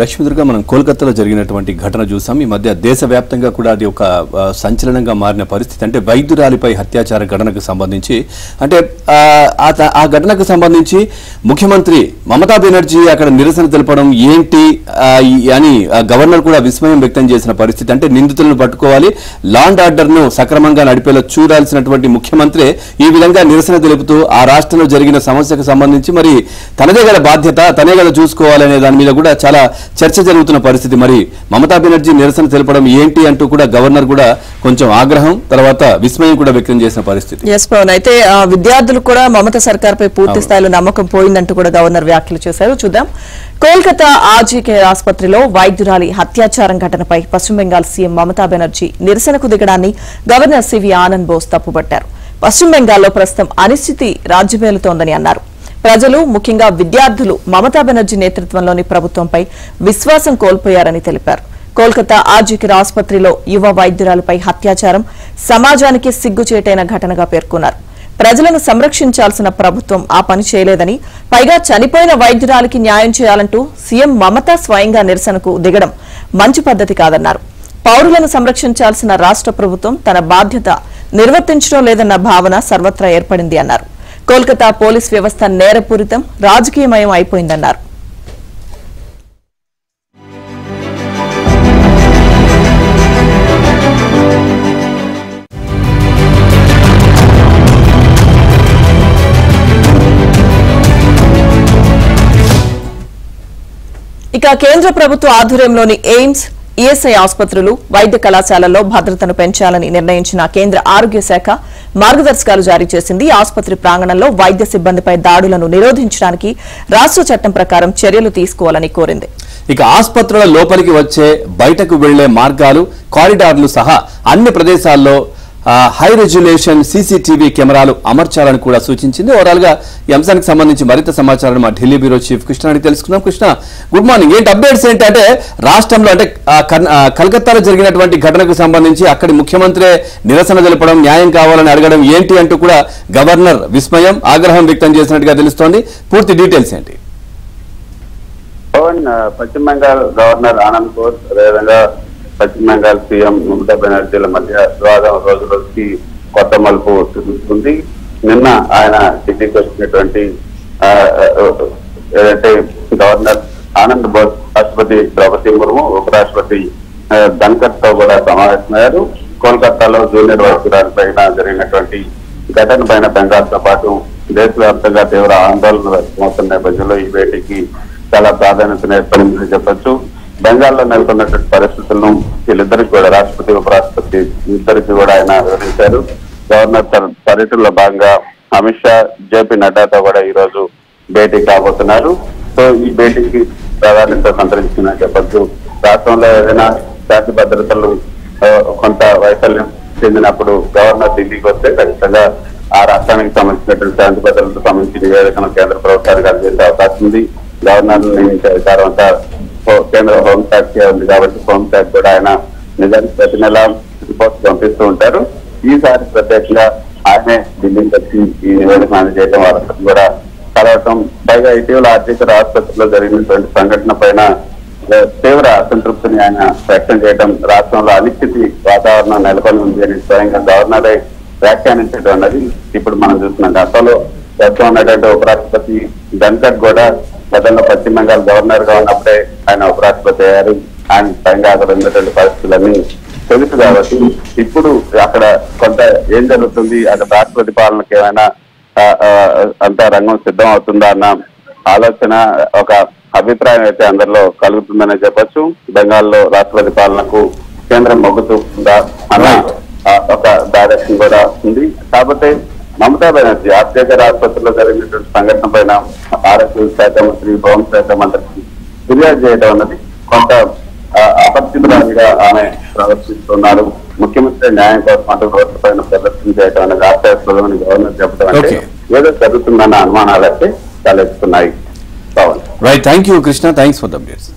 లక్ష్మీదుర్గా మనం కోల్కతాలో జరిగినటువంటి ఘటన చూసాం. ఈ మధ్య దేశవ్యాప్తంగా కూడా అది ఒక సంచలనంగా మారిన పరిస్థితి. అంటే వైద్యురాలిపై అత్యాచార ఘటనకు సంబంధించి అంటే ఆ ఘటనకు సంబంధించి ముఖ్యమంత్రి మమతా బెనర్జీ అక్కడ నిరసన తెలపడం ఏంటి అని గవర్నర్ కూడా విస్మయం వ్యక్తం చేసిన పరిస్థితి. అంటే నిందితులను పట్టుకోవాలి, లా అండ్ ఆర్డర్ ను సక్రమంగా నడిపేలా చూడాల్సినటువంటి ముఖ్యమంత్రి ఈ విధంగా నిరసన తెలుపుతూ ఆ రాష్ట్రంలో జరిగిన సమస్యకు సంబంధించి మరి తనదే గల బాధ్యత, తనే గల చూసుకోవాలనే దాని మీద కూడా చాలా చర్చ జరుగుతున్న పరిస్థితి. మరి మమతా బెనర్జీ నిరసన తెలపడం ఏంటి అంటూ కూడా గవర్నర్ కూడా కొంచెం ఆగ్రహం తర్వాత విస్మయం కూడా వ్యక్తం చేసిన పరిస్థితి. అయితే విద్యార్థులు కూడా మమతా సర్కార్ పై పూర్తి స్థాయిలో నమ్మకం పోయిందంటూ కూడా గవర్నర్ వ్యాఖ్యలు చేశారు. చూద్దాం. కోల్కతా ఆర్జీకే ఆసుపత్రిలో వైద్యురాలి అత్యాచారం ఘటనపై పశ్చిమ బెంగాల్ సీఎం మమతా బెనర్జీ నిరసనకు దిగడాన్ని గవర్నర్ సివి ఆనంద్ బోస్ తప్పుపట్టారు. పశ్చిమ బెంగాల్లో ప్రస్తుతం అనిశ్చితి రాజ్యమేలుతోందని అన్నారు. ప్రజలు ముఖ్యంగా విద్యార్థులు మమతా బెనర్జీ నేతృత్వంలోని ప్రభుత్వంపై విశ్వాసం కోల్పోయారని తెలిపారు. కోల్కతా ఆర్జీకే ఆసుపత్రిలో యువ వైద్యురాలపై అత్యాచారం సమాజానికి సిగ్గుచేటైన ఘటనగా పేర్కొన్నారు. ప్రజలను సంరక్షించాల్సిన ప్రభుత్వం ఆ పని చేయలేదని, పైగా చనిపోయిన వైద్యురాలికి న్యాయం చేయాలంటూ సీఎం మమతా స్వయంగా నిరసనకు దిగడం మంచి పద్ధతి కాదన్నారు. పౌరులను సంరక్షించాల్సిన రాష్ట్ర ప్రభుత్వం తన బాధ్యత నిర్వర్తించడం లేదన్న భావన సర్వత్రా ఏర్పడింది అన్నారు. కోల్కతా పోలీస్ వ్యవస్థ నేరపూరితం, రాజకీయమయం అయిపోయిందన్నారు. ఇక కేంద్ర ప్రభుత్వ ఆధ్వర్యంలోని ఎయిమ్స్, ఈఎస్ఐ ఆసుపత్రులు, వైద్య కళాశాలల్లో భద్రతను పెంచాలని నిర్ణయించిన కేంద్ర ఆరోగ్య శాఖ మార్గదర్శకాలు జారీ చేసింది. ఆసుపత్రి ప్రాంగణంలో వైద్య సిబ్బందిపై దాడులను నిరోధించడానికి రాష్ట్ర చట్టం ప్రకారం చర్యలు తీసుకోవాలని కోరింది. ఇక ఆసుపత్రుల లోపలికి వచ్చే, బయటకు వెళ్లే మార్గాలు, కారిడార్లు సహా అన్ని ప్రదేశాల్లో హై రెజ్యులేషన్ సీసీటీవీ కెమెరాలు అమర్చాలని కూడా సూచించింది. ఓవరాల్ గా ఈ అంశానికి సంబంధించి మరింత సమాచారం మా ఢిల్లీ బ్యూరో చీఫ్ కృష్ణ తెలుసుకుందాం. Krishna, good morning. ఏంటి అప్డేట్స్ ఏంటంటే రాష్ట్రంలో అంటే కలకత్తాలో జరిగినటువంటి ఘటనకు సంబంధించి అక్కడి ముఖ్యమంత్రి నిరసన తెలపడం, న్యాయం కావాలని అడగడం ఏంటి అంటూ కూడా గవర్నర్ విస్మయం, ఆగ్రహం వ్యక్తం చేసినట్టుగా తెలుస్తోంది. పూర్తి డీటెయిల్స్ ఏంటి? పశ్చిమ బెంగాల్ గవర్నర్ ఆనంద్ బోస్, అదేవిధంగా పశ్చిమ బెంగాల్ సీఎం మమతా బెనర్జీల మధ్య వివాదం రోజు రోజుకి కొత్త మలుపు చూస్తుంది. నిన్న ఆయన ఢిల్లీకి వచ్చినటువంటి ఏదైతే గవర్నర్ ఆనంద్ బోస్, రాష్ట్రపతి ద్రౌపది ముర్ము, ఉపరాష్ట్రపతి ధన్కర్ తో కూడా సమావేశమయ్యారు. కోల్కతాలో జూనియర్ వైద్యురాలి పైన జరిగినటువంటి ఘటన పైన బెంగాల్ తో పాటు దేశవ్యాప్తంగా తీవ్ర ఆందోళన వ్యక్తమవుతున్న నేపథ్యంలో ఈ భేటీకి చాలా ప్రాధాన్యత ఏర్పడిందని చెప్పొచ్చు. బెంగాల్లో నెలకొన్నటువంటి పరిస్థితులను వీళ్ళిద్దరికి కూడా, రాష్ట్రపతి ఉపరాష్ట్రపతి ఇద్దరికి కూడా ఆయన వివరించారు. గవర్నర్ పర్యటనలో భాగంగా అమిత్ షా, జేపీ నడ్డాతో కూడా ఈ రోజు భేటీ కాబోతున్నారు. సో ఈ భేటీకి ప్రాధాన్యత సంతరించిందని చెప్పొచ్చు. రాష్ట్రంలో ఏదైనా శాంతి భద్రతలు కొంత వైఫల్యం చెందినప్పుడు గవర్నర్ ఢిల్లీకి వస్తే ఖచ్చితంగా ఆ రాష్ట్రానికి సంబంధించినటువంటి శాంతి భద్రతలకు సంబంధించిన నివేదికను కేంద్ర ప్రభుత్వానికి అందజేసే అవకాశం ఉంది. గవర్నర్ నియమించే అధికారం అంతా కేంద్ర హోంశాఖ ఉంది కాబట్టి హోంశాఖ కూడా ఆయన నిజానికి ప్రతి నెల రిపోర్ట్స్ పంపిస్తూ ఉంటారు. ఈసారి ప్రత్యేకంగా ఆయనే ఢిల్లీకి వచ్చి ఈ నివేదిక అందజేయడం, వాళ్ళతో కూడా కలవటం, పైగా ఇటీవల ఆర్జీకే ఆసుపత్రిలో జరిగినటువంటి సంఘటన పైన తీవ్ర అసంతృప్తిని ఆయన వ్యక్తం చేయడం, రాష్ట్రంలో అనిశ్చితి వాతావరణం నెలకొని ఉంది అని స్వయంగా గవర్నరే వ్యాఖ్యానించడం అన్నది ఇప్పుడు మనం చూస్తున్నాం. గతంలో ప్రస్తుతం ఉన్నటువంటి ఉపరాష్ట్రపతి ధన్కర్ కూడా గతంలో పశ్చిమ బెంగాల్ గవర్నర్ గా ఉన్నప్పుడే ఆయన ఉపరాష్ట్రపతి అయ్యారు. ఆయన స్వయంగా అక్కడ ఉన్నటువంటి పరిస్థితులన్నీ తెలుసు కాబట్టి ఇప్పుడు అక్కడ కొంత ఏం జరుగుతుంది, అక్కడ రాష్ట్రపతి పాలనకి ఏమైనా అంతా రంగం సిద్ధం అవుతుందా అన్న ఆలోచన, ఒక అభిప్రాయం అయితే అందరిలో కలుగుతుందనే చెప్పొచ్చు. బెంగాల్లో రాష్ట్రపతి పాలనకు కేంద్రం మొగ్గుతుందా అన్న ఒక డైరెక్షన్ కూడా ఉంది. కాబట్టి మమతా బెనర్జీ ఆర్జీకే ఆసుపత్రిలో జరిగినటువంటి సంఘటన పైన ఆరోగ్య శాఖ మంత్రి, హోంశాఖ మంత్రికి ఫిర్యాదు చేయడం అన్నది కొంత అపరిచితురాలిగా ఆమె ప్రవర్తిస్తున్నారు. ముఖ్యమంత్రి న్యాయం కోసం అటు రోడ్ల పైన ప్రదర్శన చేయడం అనేది ఆశ్చర్యప్రదమని గవర్నర్ చెప్పడం అంటే ఏదో జరుగుతుందన్న అనుమానాలు అయితే తలెత్తుతున్నాయి. Right, thank you Krishna, thanks for the updates.